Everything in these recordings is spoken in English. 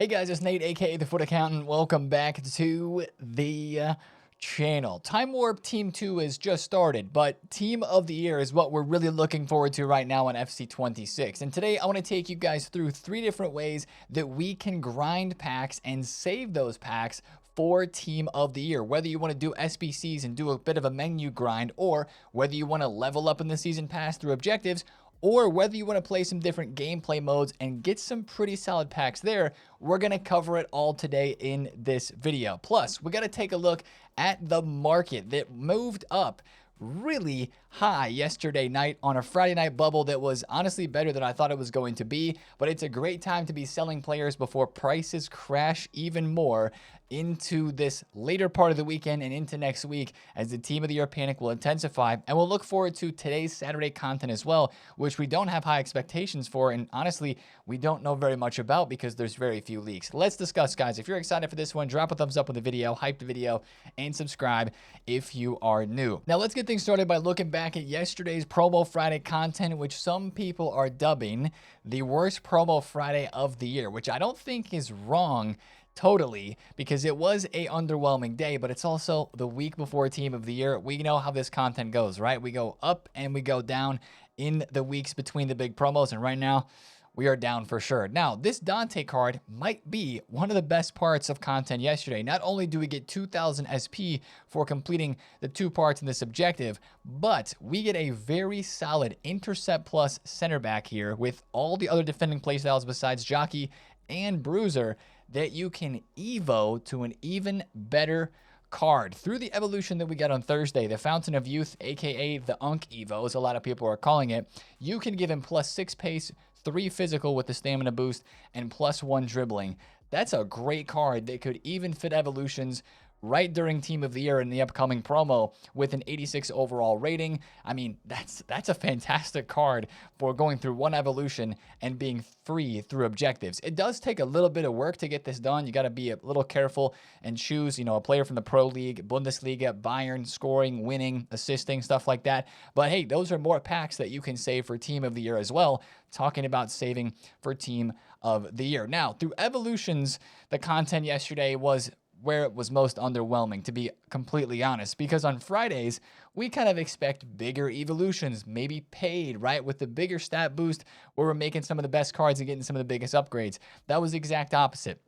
Hey guys, it's Nate, aka TheFutAccountant. Welcome back to the channel. Time Warp Team 2 has just started, but Team of the Year is what we're really looking forward to right now on FC26. And today I want to take you guys through 3 different ways that we can grind packs and save those packs for Team of the Year. Whether you want to do SBCs and do a bit of a menu grind, or whether you want to level up in the Season Pass through objectives, or whether you want to play some different gameplay modes and get some pretty solid packs there, we're going to cover it all today in this video. Plus, we got to take a look at the market that moved up really high yesterday night on a Friday night bubble that was honestly better than I thought it was going to be, but it's a great time to be selling players before prices crash even more into this later part of the weekend and into next week as the Team of the Year panic will intensify. And we'll look forward to today's Saturday content as well, which we don't have high expectations for, and honestly we don't know very much about because there's very few leaks. Let's discuss, guys. If you're excited for this one, drop a thumbs up on the video, hype the video, and subscribe if you are new. Now let's get things started by looking back at yesterday's Promo Friday content, which some people are dubbing the worst Promo Friday of the year, which I don't think is wrong totally, because it was a underwhelming day, but it's also the week before Team of the Year. We know how this content goes, right? We go up and we go down in the weeks between the big promos, and right now we are down for sure. Now, this Dante card might be one of the best parts of content yesterday. Not only do we get 2,000 SP for completing the 2 parts in this objective, but we get a very solid Intercept Plus center back here with all the other defending playstyles besides Jockey and Bruiser that you can evo to an even better card through the evolution that we got on Thursday, the Fountain of Youth, aka the Unk Evo, as a lot of people are calling it. You can give him +6 pace, 3 physical with the stamina boost, and +1 dribbling. That's a great card that could even fit evolutions right during Team of the Year in the upcoming promo with an 86 overall rating. I mean, that's a fantastic card for going through one evolution and being free through objectives. It does take a little bit of work to get this done. You got to be a little careful and choose, a player from the Pro League, Bundesliga, Bayern, scoring, winning, assisting, stuff like that. But hey, those are more packs that you can save for Team of the Year as well. Talking about saving for Team of the Year. Now, through evolutions, the content yesterday was where it was most underwhelming, to be completely honest, because on Fridays, we kind of expect bigger evolutions, maybe paid, right? With the bigger stat boost, where we're making some of the best cards and getting some of the biggest upgrades. That was the exact opposite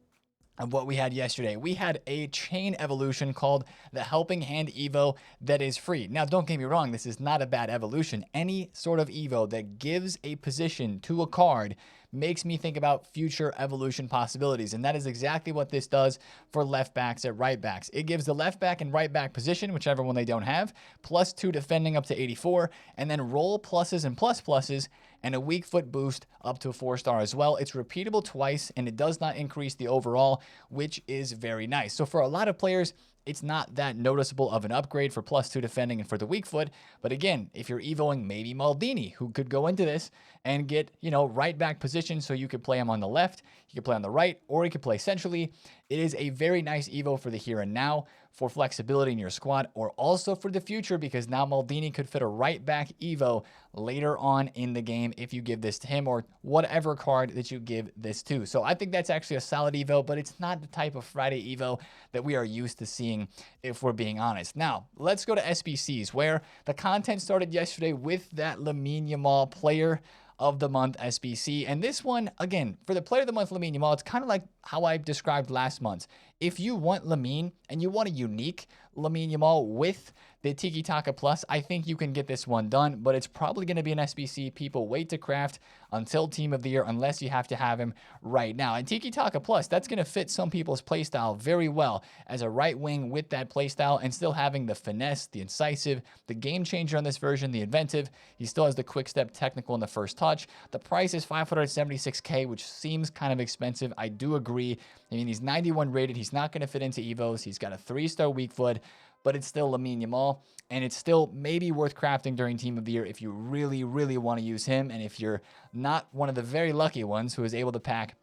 of what we had yesterday. We had a chain evolution called the Helping Hand Evo that is free. Now, don't get me wrong, this is not a bad evolution. Any sort of Evo that gives a position to a card makes me think about future evolution possibilities, and that is exactly what this does for left backs at right backs. It gives the left back and right back position, whichever one they don't have, +2 defending up to 84, and then roll pluses and pluses, and a weak foot boost up to a 4-star as well. It's repeatable twice, and it does not increase the overall, which is very nice. So for a lot of players, it's not that noticeable of an upgrade for +2 defending and for the weak foot. But again, if you're evoing maybe Maldini, who could go into this and get, right back position, so you could play him on the left, you could play on the right, or you could play centrally. It is a very nice evo for the here and now, for flexibility in your squad, or also for the future, because now Maldini could fit a right back evo later on in the game if you give this to him, or whatever card that you give this to. So I think that's actually a solid evo, but it's not the type of Friday evo that we are used to seeing, if we're being honest. Now, let's go to SBCs, where the content started yesterday with that Lamine Yamal Player of the Month SBC. And this one, again, for the Player of the Month Lamine Yamal, it's kind of like how I described last month. If you want Lamine and you want a unique Lamine Yamal with the Tiki Taka Plus, I think you can get this one done, but it's probably going to be an SBC people wait to craft until Team of the Year, unless you have to have him right now. And Tiki Taka Plus, that's going to fit some people's playstyle very well as a right wing with that playstyle, and still having the finesse, the incisive, the game changer on this version, the inventive. He still has the quick step technical in the first touch. The price is 576K, which seems kind of expensive. I do agree. I mean, he's 91 rated. He's not going to fit into Evos. He's got a 3-star weak foot, but it's still Lamine Yamal, and it's still maybe worth crafting during Team of the Year if you really, really want to use him, and if you're not one of the very lucky ones who is able to pack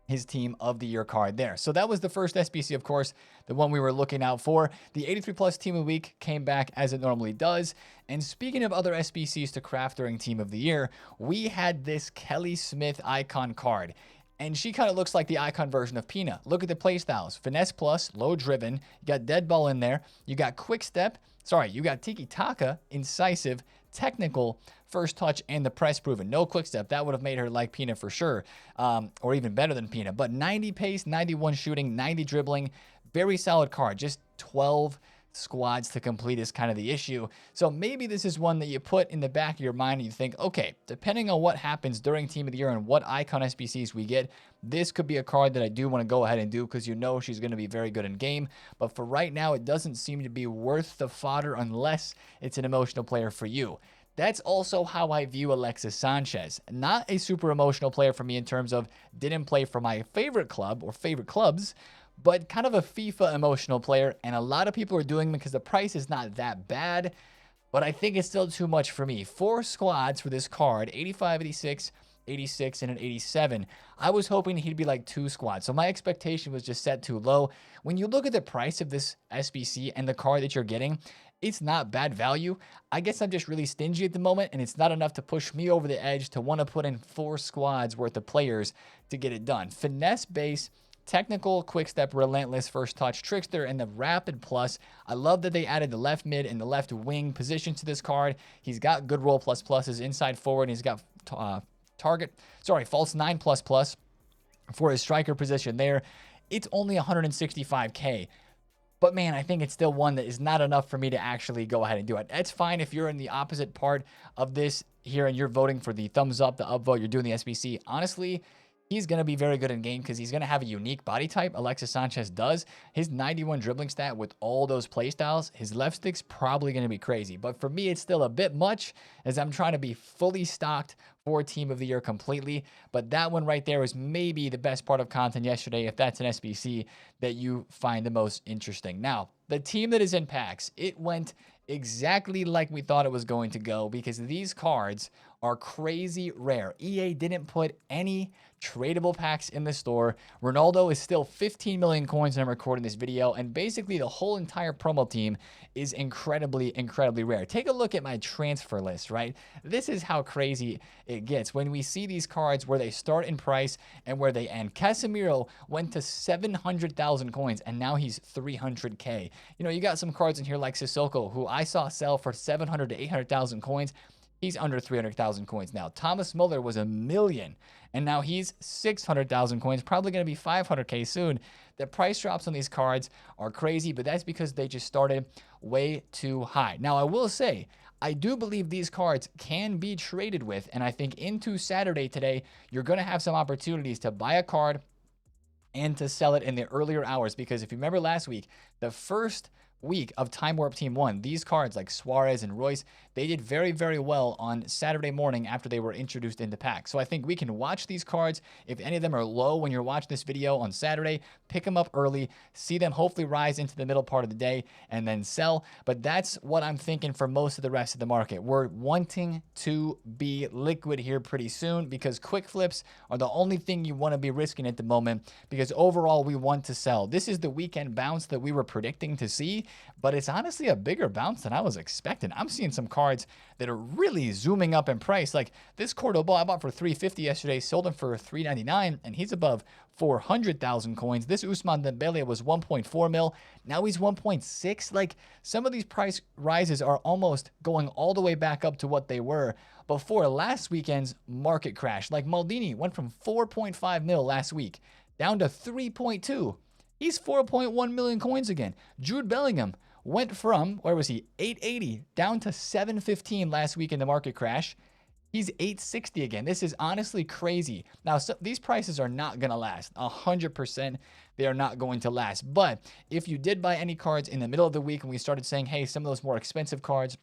his Team of the Year card there. So that was the first SBC, of course, the one we were looking out for. The 83 plus Team of the Week came back as it normally does. And speaking of other SBCs to craft during Team of the Year, we had this Kelly Smith icon card. And she kind of looks like the icon version of Pina. Look at the playstyles. Finesse plus, low driven. You got dead ball in there. You got quick step. Sorry, you got tiki taka, incisive, technical, first touch, and the press proven. No quick step. That would have made her like Pina for sure, or even better than Pina. But 90 pace, 91 shooting, 90 dribbling. Very solid card. Just 12 squads to complete is kind of the issue. So maybe this is one that you put in the back of your mind and you think, okay, depending on what happens during Team of the Year and what icon SBCs we get, this could be a card that I do want to go ahead and do because you know she's going to be very good in game. But for right now, it doesn't seem to be worth the fodder unless it's an emotional player for you. That's also how I view Alexis Sanchez. Not a super emotional player for me in terms of didn't play for my favorite club or favorite clubs, but kind of a FIFA emotional player, and a lot of people are doing him because the price is not that bad, but I think it's still too much for me. 4 squads for this card, 85, 86, 86, and an 87. I was hoping he'd be like 2 squads, so my expectation was just set too low. When you look at the price of this SBC and the card that you're getting, it's not bad value. I guess I'm just really stingy at the moment, and it's not enough to push me over the edge to want to put in 4 squads worth of players to get it done. Finesse base, technical, quick step, relentless, first touch, trickster, and the rapid plus. I love that they added the left mid and the left wing position to this card. He's got good roll plus pluses inside forward. And he's got false 9 plus plus for his striker position there. It's only 165K. But man, I think it's still one that is not enough for me to actually go ahead and do it. That's fine if you're in the opposite part of this here and you're voting for the thumbs up, the upvote, you're doing the SBC. Honestly, he's going to be very good in game because he's going to have a unique body type. Alexis Sanchez does. His 91 dribbling stat with all those play styles, his left stick's probably going to be crazy. But for me, it's still a bit much as I'm trying to be fully stocked for Team of the Year completely. But that one right there is maybe the best part of content yesterday if that's an SBC that you find the most interesting. Now, the team that is in packs, it went exactly like we thought it was going to go because these cards are crazy rare. EA didn't put any tradable packs in the store. Ronaldo is still 15 million coins when I'm recording this video, and basically the whole entire promo team is incredibly, incredibly rare. Take a look at my transfer list, right? This is how crazy it gets when we see these cards where they start in price and where they end. Casemiro went to 700,000 coins, and now he's 300K. You know, you got some cards in here like Sissoko, who I saw sell for 700 to 800,000 coins. He's under 300,000 coins now. Thomas Muller was 1 million, and now he's 600,000 coins, probably going to be 500K soon. The price drops on these cards are crazy, but that's because they just started way too high. Now, I will say, I do believe these cards can be traded with, and I think into Saturday today, you're going to have some opportunities to buy a card and to sell it in the earlier hours, because if you remember last week, the first week of Time Warp Team 1, these cards like Suarez and Royce, they did very, very well on Saturday morning after they were introduced into packs. So I think we can watch these cards. If any of them are low when you're watching this video on Saturday, pick them up early, see them hopefully rise into the middle part of the day, and then sell. But that's what I'm thinking for most of the rest of the market. We're wanting to be liquid here pretty soon because quick flips are the only thing you want to be risking at the moment, because overall we want to sell. This is the weekend bounce that we were predicting to see, but it's honestly a bigger bounce than I was expecting. I'm seeing some cards that are really zooming up in price. Like this Cordoba I bought for 350 yesterday, sold him for 399, and he's above 400,000 coins. This Ousmane Dembele was 1.4 mil. Now he's 1.6. Like some of these price rises are almost going all the way back up to what they were before last weekend's market crash. Like Maldini went from 4.5 mil last week down to 3.2. He's 4.1 million coins again. Jude Bellingham went from, where was he, 880 down to 715 last week in the market crash. He's 860 again. This is honestly crazy. Now, these prices are not going to last. 100% they are not going to last. But if you did buy any cards in the middle of the week and we started saying, hey, some of those more expensive cards,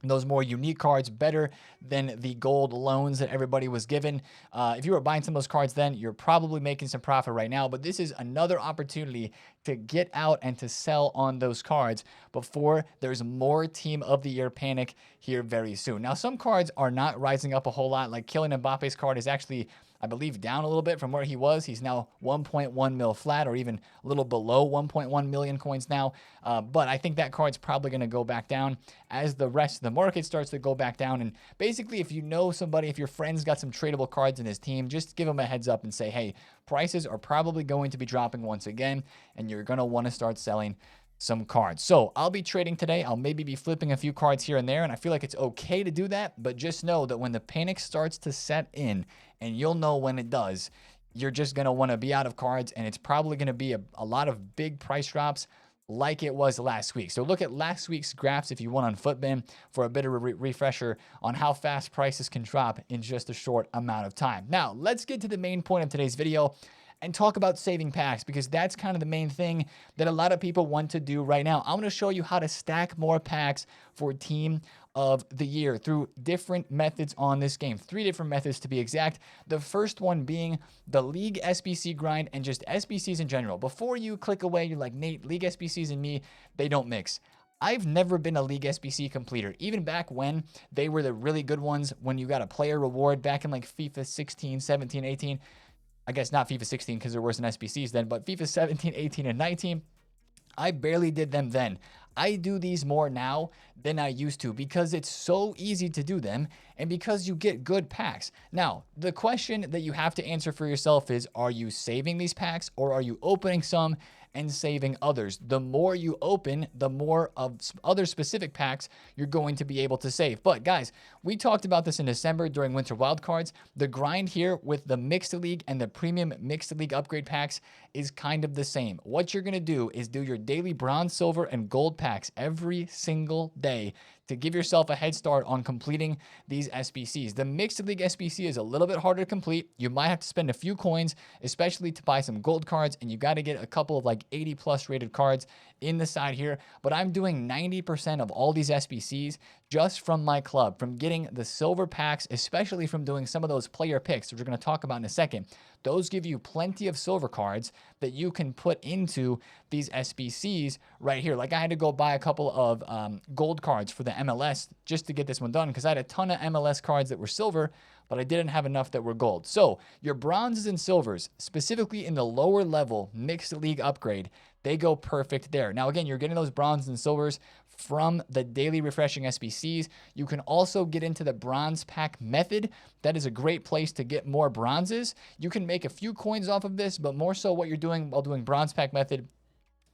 those more unique cards better than the gold loans that everybody was given. If you were buying some of those cards then, you're probably making some profit right now. But this is another opportunity to get out and to sell on those cards before there's more Team of the Year panic here very soon. Now, some cards are not rising up a whole lot. Like Kylian Mbappe's card is actually I believe, down a little bit from where he was. He's now 1.1 mil flat, or even a little below 1.1 million coins now. But I think that card's probably going to go back down as the rest of the market starts to go back down. And basically, if you know somebody, if your friend's got some tradable cards in his team, just give them a heads up and say, hey, prices are probably going to be dropping once again, and you're going to want to start selling some cards. So I'll be trading today. I'll maybe be flipping a few cards here and there, and I feel like it's okay to do that, but just know that when the panic starts to set in, and you'll know when it does, you're just going to want to be out of cards, and it's probably going to be a lot of big price drops like it was last week. So look at last week's graphs if you want on Footbin for a bit of a refresher on how fast prices can drop in just a short amount of time. Now, let's get to the main point of today's video and talk about saving packs, because that's kind of the main thing that a lot of people want to do right now. I'm going to show you how to stack more packs for Team of the Year through different methods on this game. 3 different methods to be exact. The first one being the League SBC grind and just SBCs in general. Before you click away, you're like, Nate, League SBCs and me, they don't mix. I've never been a League SBC completer, even back when they were the really good ones, when you got a player reward back in like FIFA 16, 17, 18. I guess not FIFA 16 because there wasn't SBCs then, but FIFA 17, 18, and 19, I barely did them then. I do these more now than I used to because it's so easy to do them and because you get good packs. Now, the question that you have to answer for yourself is, are you saving these packs or are you opening some and saving others? The more you open, the more of other specific packs you're going to be able to save. But guys, we talked about this in December during Winter Wildcards. The grind here with the Mixed League and the Premium Mixed League upgrade packs is kind of the same. What you're going to do is do your daily bronze, silver, and gold packs every single day to give yourself a head start on completing these SBCs. The Mixed League SBC is a little bit harder to complete. You might have to spend a few coins, especially to buy some gold cards, and you got to get a couple of like 80 plus rated cards in the side here. But I'm doing 90% of all these SBCs just from my club, from getting the silver packs, especially from doing some of those player picks, which we're going to talk about in a second. Those give you plenty of silver cards that you can put into these SBCs right here. Like I had to go buy a couple of gold cards for the MLS just to get this one done because I had a ton of MLS cards that were silver, but I didn't have enough that were gold. So your bronzes and silvers, specifically in the lower level Mixed League upgrade, they go perfect there. Now, again, you're getting those bronzes and silvers from the daily refreshing SBCs. You can also get into the bronze pack method. That is a great place to get more bronzes. You can make a few coins off of this, but more so what you're doing while doing bronze pack method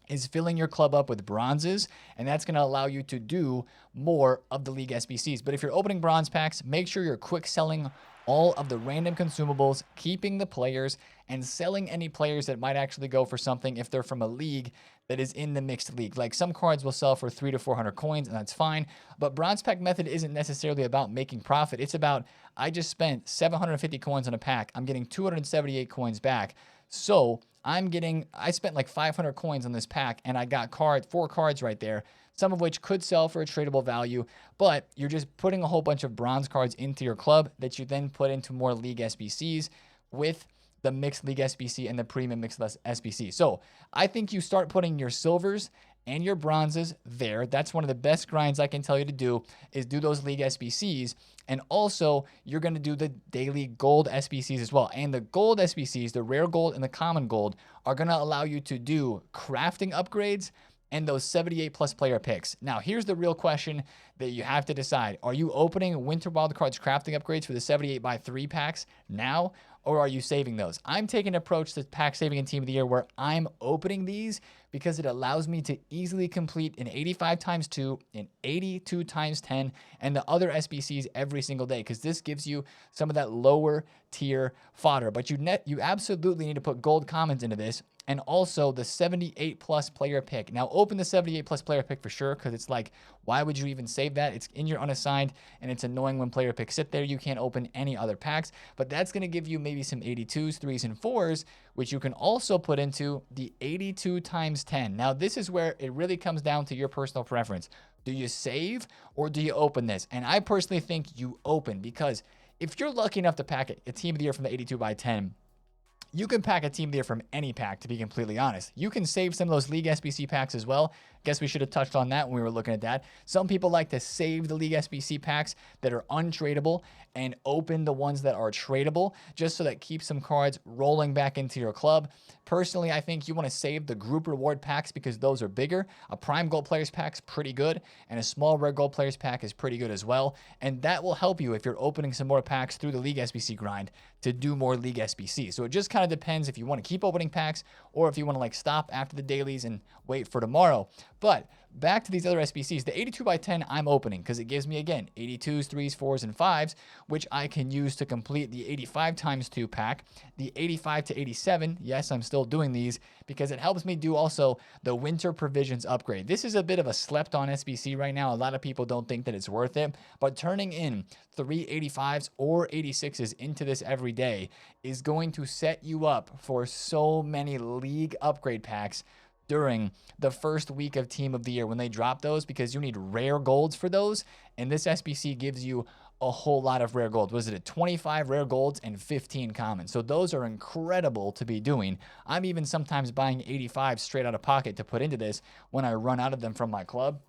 is filling your club up with bronzes, and that's going to allow you to do more of the League SBCs. But if you're opening bronze packs, make sure you're quick selling all of the random consumables, keeping the players, and selling any players that might actually go for something if they're from a league that is in the Mixed League. Like some cards will sell for 300 to 400 coins, and that's fine. But bronze pack method isn't necessarily about making profit. It's about, I just spent 750 coins on a pack. I'm getting 278 coins back. So I spent like 500 coins on this pack, and I got 4 cards right there, some of which could sell for a tradable value, but you're just putting a whole bunch of bronze cards into your club that you then put into more League SBCs with the Mixed League SBC and the Premium Mixed SBC. So I think you start putting your silvers and your bronzes there. That's one of the best grinds I can tell you to do, is do those League SBCs. And also, you're going to do the daily gold SBCs as well. And the gold SBCs, the rare gold and the common gold, are going to allow you to do crafting upgrades and those 78 plus player picks. Now, here's the real question that you have to decide. Are you opening Winter Wildcards crafting upgrades for the 78 by 3 packs now, or are you saving those? I'm taking an approach to pack saving in Team of the Year where I'm opening these because it allows me to easily complete an 85 times 2, an 82 times 10, and the other SBCs every single day, because this gives you some of that lower tier fodder. But you absolutely need to put gold commons into this, and also the 78 plus player pick. Now open the 78 plus player pick for sure, because it's like, why would you even save that? It's in your unassigned, and it's annoying when player picks sit there. You can't open any other packs, but that's going to give you maybe some 82s, 3s, and 4s, which you can also put into the 82 times 10. Now this is where it really comes down to your personal preference. Do you save or do you open this? And I personally think you open, because if you're lucky enough to pack a Team of the Year from the 82 by 10, You can pack a team there from any pack, to be completely honest. You can save some of those League SBC packs as well. Guess we should have touched on that when we were looking at that. Some people like to save the League SBC packs that are untradeable and open the ones that are tradable, just so that keeps some cards rolling back into your club. Personally, I think you want to save the group reward packs because those are bigger. A prime gold players pack's pretty good, and a small rare gold players pack is pretty good as well. And that will help you if you're opening some more packs through the League SBC grind to do more League SBC. So it just kind of depends if you want to keep opening packs or if you want to like stop after the dailies and wait for tomorrow. But back to these other SBCs, the 82 by 10 I'm opening because it gives me, again, 82s, 3s, 4s, and 5s, which I can use to complete the 85 times 2 pack, the 85 to 87. Yes, I'm still doing these because it helps me do also the winter provisions upgrade. This is a bit of a slept on SBC right now. A lot of people don't think that it's worth it, but turning in 3 85s or 86s into this every day is going to set you up for so many league upgrade packs during the first week of Team of the Year when they drop those, because you need rare golds for those, and this SBC gives you a whole lot of rare gold. Was it 25 rare golds and 15 common? So those are incredible to be doing. I'm even sometimes buying 85 straight out of pocket to put into this when I run out of them from my club.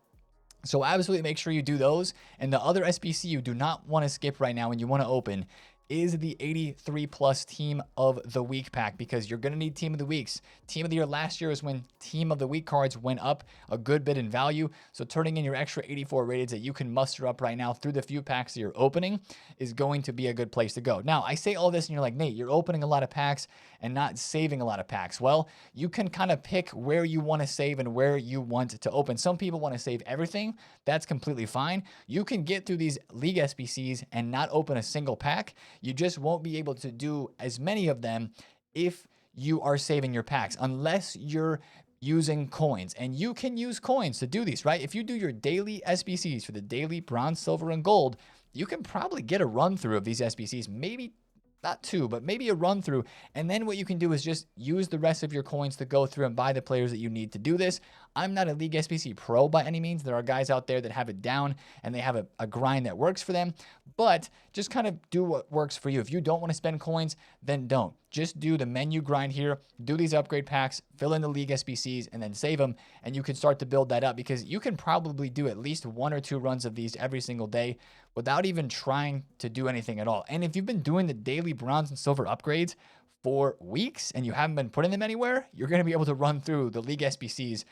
So absolutely make sure you do those. And the other SBC you do not want to skip right now and you want to open is the 83 plus Team of the Week pack, because you're going to need Team of the Weeks. Team of the Year last year is when Team of the Week cards went up a good bit in value. So turning in your extra 84 rated that you can muster up right now through the few packs that you're opening is going to be a good place to go. Now, I say all this and you're like, Nate, you're opening a lot of packs and not saving a lot of packs. Well, you can kind of pick where you want to save and where you want to open. Some people want to save everything. That's completely fine. You can get through these League SBCs and not open a single pack. You just won't be able to do as many of them if you are saving your packs, unless you're using coins. And you can use coins to do these, right? If you do your daily SBCs for the daily bronze, silver, and gold, you can probably get a run through of these SBCs, maybe not 2, but maybe a run through. And then what you can do is just use the rest of your coins to go through and buy the players that you need to do this. I'm not a League SBC pro by any means. There are guys out there that have it down and they have a grind that works for them, but just kind of do what works for you. If you don't want to spend coins, then don't. Just do the menu grind here, do these upgrade packs, fill in the League SBCs, and then save them, and you can start to build that up, because you can probably do at least 1 or 2 runs of these every single day without even trying to do anything at all. And if you've been doing the daily bronze and silver upgrades for weeks and you haven't been putting them anywhere, you're going to be able to run through the League SBCs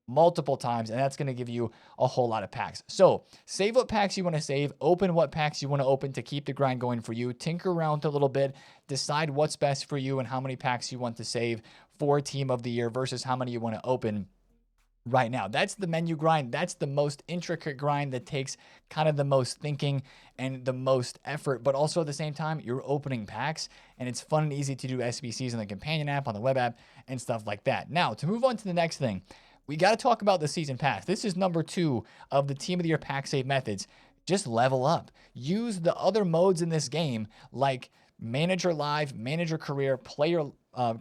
multiple times, and that's going to give you a whole lot of packs. So save what packs you want to save, open what packs you want to open to keep the grind going for you, tinker around a little bit, decide what's best for you and how many packs you want to save for Team of the Year versus how many you want to open right now. That's the menu grind. That's the most intricate grind that takes kind of the most thinking and the most effort, but also at the same time, you're opening packs, and it's fun and easy to do SBCs on the companion app, on the web app, and stuff like that. Now, to move on to the next thing, we got to talk about the season pass. This is number 2 of the Team of the Year pack save methods. Just level up. Use the other modes in this game, like Manager Live, Manager Career, Player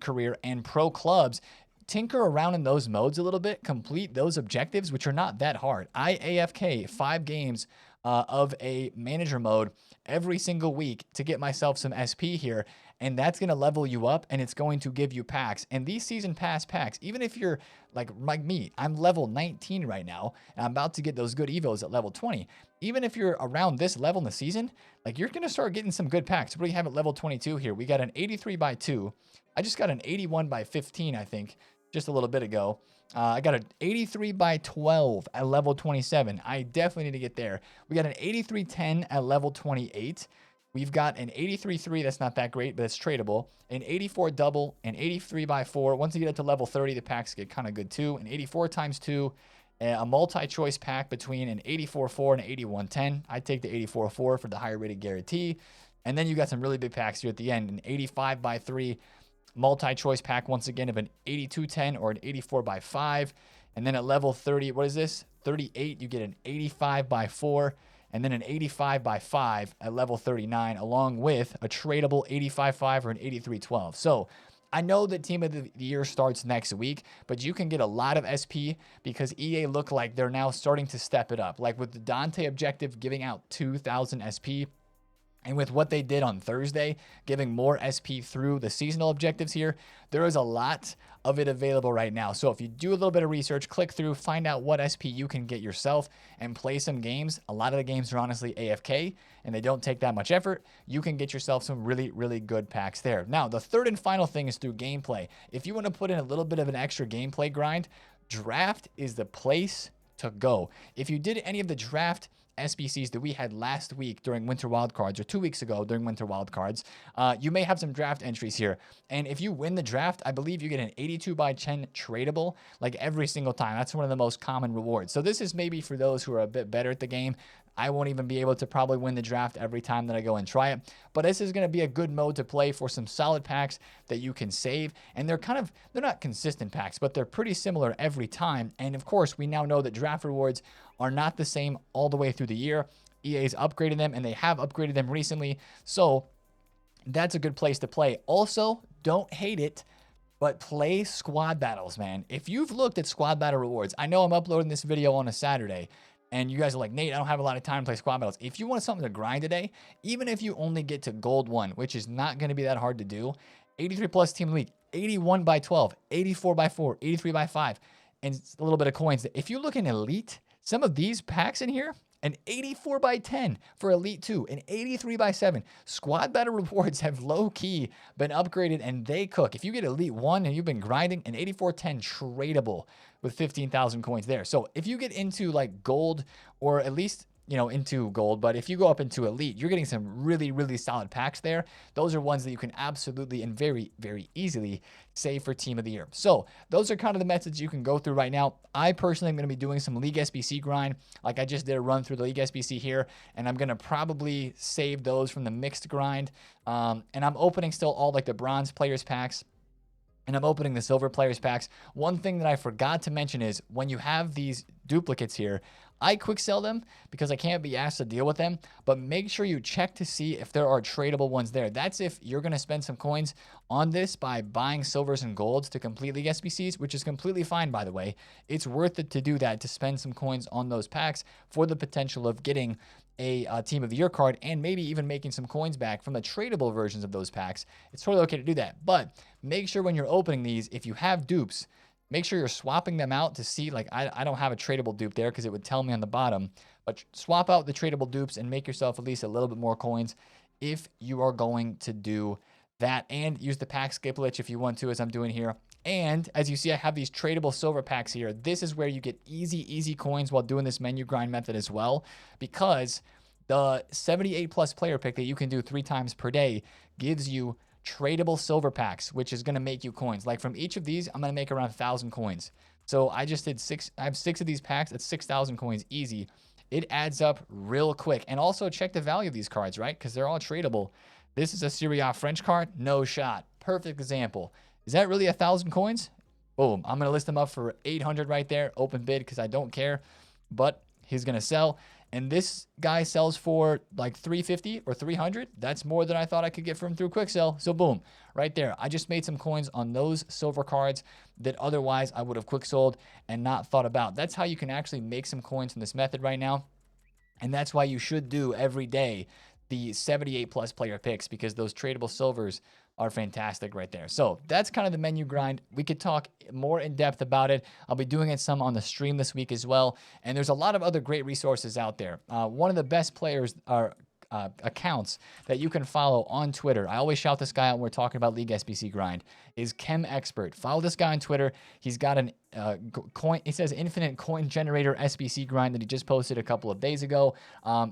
Career, and Pro Clubs. Tinker around in those modes a little bit. Complete those objectives, which are not that hard. I AFK 5 games of a manager mode every single week to get myself some SP here, and that's going to level you up, and it's going to give you packs. And these season pass packs, even if you're like me, I'm level 19 right now, and I'm about to get those good evos at level 20. Even if you're around this level in the season, like, you're going to start getting some good packs. What do you have at level 22 here? We got an 83 by 2. I just got an 81 by 15, I think, just a little bit ago. I got an 83 by 12 at level 27. I definitely need to get there. We got an 8310 at level 28. We've got an 83.3, that's not that great, but it's tradable. An 84 double, an 83 by 4. Once you get up to level 30, the packs get kind of good too. An 84 times 2, a multi-choice pack between an 84.4 and an 81.10. I'd take the 84.4 for the higher rated guarantee. And then you got some really big packs here at the end. An 85 by 3 multi-choice pack, once again, of an 82.10 or an 84 by 5. And then at level 30, what is this? 38, you get an 85 by 4. And then an 85 by 5 at level 39, along with a tradable 85.5 or an 83.12. So I know that Team of the Year starts next week, but you can get a lot of SP because EA look like they're now starting to step it up. Like with the Dante objective giving out 2,000 SP, And with what they did on Thursday, giving more SP through the seasonal objectives here, there is a lot of it available right now. So if you do a little bit of research, click through, find out what SP you can get yourself and play some games. A lot of the games are honestly AFK and they don't take that much effort. You can get yourself some really, really good packs there. Now, the third and final thing is through gameplay. If you want to put in a little bit of an extra gameplay grind, draft is the place to go. If you did any of the draft SBCs that we had last week during Winter Wildcards, or 2 weeks ago during Winter Wildcards, you may have some draft entries here. And if you win the draft, I believe you get an 82 by 10 tradable like every single time. That's one of the most common rewards. So this is maybe for those who are a bit better at the game. I won't even be able to probably win the draft every time that I go and try it. But this is going to be a good mode to play for some solid packs that you can save. And they're not consistent packs, but they're pretty similar every time. And of course, we now know that draft rewards are not the same all the way through the year. EA's upgraded them, and they have upgraded them recently. So that's a good place to play. Also, don't hate it, but play squad battles, man. If you've looked at squad battle rewards, I know I'm uploading this video on a Saturday, and you guys are like, Nate, I don't have a lot of time to play squad battles. If you want something to grind today, even if you only get to gold 1, which is not going to be that hard to do, 83 plus team league, 81 by 12, 84 by 4, 83 by 5, and a little bit of coins. If you look in elite, some of these packs in here, an 84 by 10 for Elite 2, an 83 by 7. Squad battle rewards have low-key been upgraded, and they cook. If you get Elite 1 and you've been grinding, an 84-10 tradable with 15,000 coins there. So if you get into like gold, or at least, you know, into gold, but if you go up into elite, you're getting some really, really solid packs there. Those are ones that you can absolutely and very, very easily save for team of the year. So those are kind of the methods you can go through right now. I personally am going to be doing some League SBC grind. Like I just did a run through the League SBC here, and I'm going to probably save those from the mixed grind. And I'm opening still all like the bronze players packs, and I'm opening the silver players packs. One thing that I forgot to mention is when you have these duplicates here, I quick sell them because I can't be asked to deal with them, but make sure you check to see if there are tradable ones there. That's if you're going to spend some coins on this by buying silvers and golds to complete League SBCs, which is completely fine, by the way. It's worth it to do that, to spend some coins on those packs for the potential of getting a team of the year card and maybe even making some coins back from the tradable versions of those packs. It's totally okay to do that, but make sure when you're opening these, if you have dupes, make sure you're swapping them out to see, like I don't have a tradable dupe there because it would tell me on the bottom, but swap out the tradable dupes and make yourself at least a little bit more coins if you are going to do that, and use the pack skip glitch if you want to, as I'm doing here. And as you see, I have these tradable silver packs here. This is where you get easy coins while doing this menu grind method as well, because the 78 plus player pick that you can do 3 times per day gives you tradable silver packs, which is going to make you coins. Like from each of these, I'm going to make around 1,000 coins. So I just did 6. I have 6 of these packs. That's 6,000 coins easy. It adds up real quick. And also check the value of these cards, right? Because they're all tradable. This is a Serie A French card. No shot. Perfect example. Is that really 1,000 coins? Boom. I'm going to list them up for 800 right there. Open bid because I don't care. But he's going to sell. And this guy sells for like 350 or 300. That's more than I thought I could get from through quick sell. So boom, right there. I just made some coins on those silver cards that otherwise I would have quick sold and not thought about. That's how you can actually make some coins from this method right now. And that's why you should do every day the 78 plus player picks, because those tradable silvers are fantastic right there. So that's kind of the menu grind. We could talk more in depth about it. I'll be doing it some on the stream this week as well. And there's a lot of other great resources out there. One of the best players are accounts that you can follow on Twitter. I always shout this guy out when we're talking about League SBC grind, is Chem Expert. Follow this guy on Twitter. He's got an coin, it says infinite coin generator SBC grind that he just posted a couple of days ago.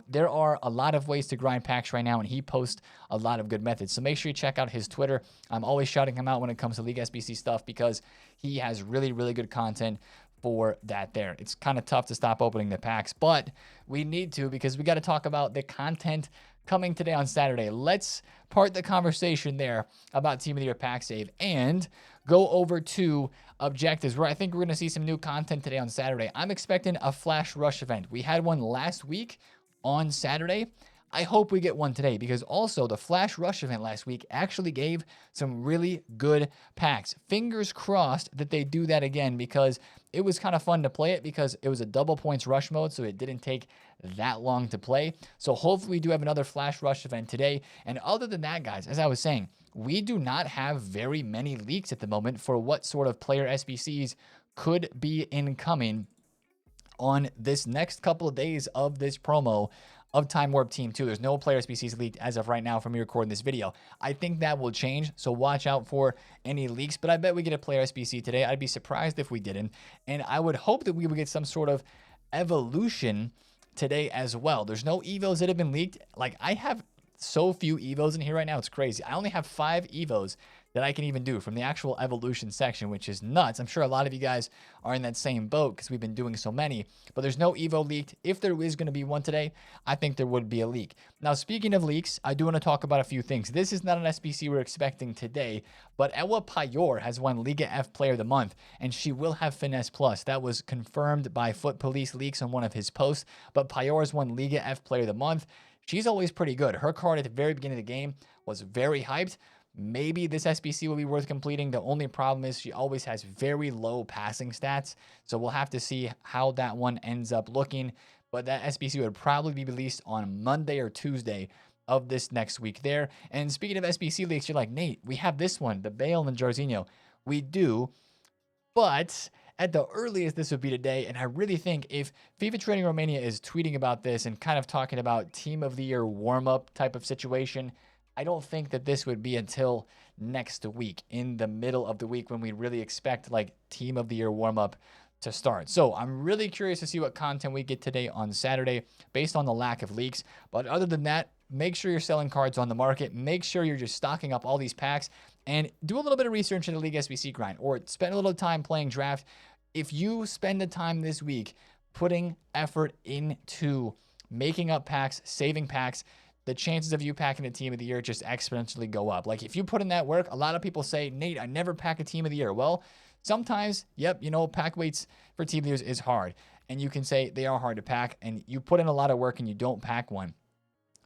There are a lot of ways to grind packs right now, and he posts a lot of good methods. So make sure you check out his Twitter. I'm always shouting him out when it comes to League SBC stuff because he has really, really good content for that there. It's kind of tough to stop opening the packs, but we need to, because we got to talk about the content coming today on Saturday. Let's part the conversation there about Team of the Year pack save and go over to objectives, where I think we're going to see some new content today on Saturday. I'm expecting a flash rush event. We had one last week on Saturday. I hope we get one today, because also the Flash Rush event last week actually gave some really good packs. Fingers crossed that they do that again, because it was kind of fun to play it, because it was a double points rush mode, so it didn't take that long to play. So hopefully we do have another Flash Rush event today. And other than that, guys, as I was saying, we do not have very many leaks at the moment for what sort of player SBCs could be incoming on this next couple of days of this promo of Time Warp Team 2. There's no player SBCs leaked as of right now from me recording this video. I think that will change, so watch out for any leaks, but I bet we get a player SBC today. I'd be surprised if we didn't, and I would hope that we would get some sort of evolution today as well. There's no evos that have been leaked. Like, I have so few evos in here right now, it's crazy. I only have 5 evos that I can even do from the actual evolution section, which is nuts. I'm sure a lot of you guys are in that same boat because we've been doing so many, but there's no evo leaked. If there is going to be one today, I think there would be a leak. Now, speaking of leaks, I do want to talk about a few things. This is not an SBC we're expecting today, but Ewa Payor has won Liga F Player of the Month, and she will have Finesse Plus. That was confirmed by Foot Police Leaks on one of his posts, but Payor has won Liga F Player of the Month. She's always pretty good. Her card at the very beginning of the game was very hyped. Maybe this SBC will be worth completing. The only problem is she always has very low passing stats. So we'll have to see how that one ends up looking. But that SBC would probably be released on Monday or Tuesday of this next week there. And speaking of SBC leaks, you're like, Nate, we have this one, the Bale and Jarzinho. We do, but at the earliest this would be today. And I really think if FIFA Training Romania is tweeting about this and kind of talking about Team of the Year warm-up type of situation, I don't think that this would be until next week, in the middle of the week, when we really expect like Team of the Year warm-up to start. So I'm really curious to see what content we get today on Saturday based on the lack of leaks. But other than that, make sure you're selling cards on the market. Make sure you're just stocking up all these packs, and do a little bit of research in the League SBC grind, or spend a little time playing draft. If you spend the time this week putting effort into making up packs, saving packs, the chances of you packing a Team of the Year just exponentially go up. Like, if you put in that work, a lot of people say, Nate, I never pack a Team of the Year. Well, sometimes, yep, you know, pack weights for Team of the Years is hard. And you can say they are hard to pack, and you put in a lot of work and you don't pack one.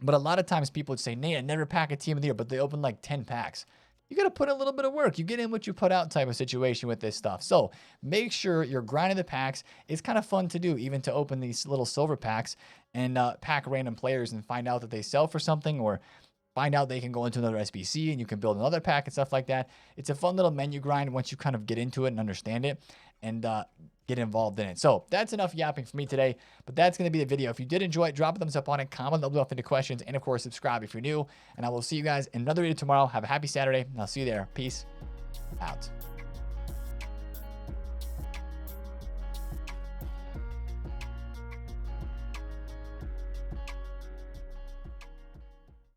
But a lot of times people would say, Nate, I never pack a Team of the Year, but they open like 10 packs. You got to put in a little bit of work. You get in what you put out type of situation with this stuff. So make sure you're grinding the packs. It's kind of fun to do, even to open these little silver packs and pack random players and find out that they sell for something, or find out they can go into another SBC and you can build another pack and stuff like that. It's a fun little menu grind once you kind of get into it and understand it and get involved in it. So that's enough yapping for me today, but that's going to be the video. If you did enjoy it, drop a thumbs up on it, comment below if any questions, and of course, subscribe if you're new. And I will see you guys in another video tomorrow. Have a happy Saturday, and I'll see you there. Peace out.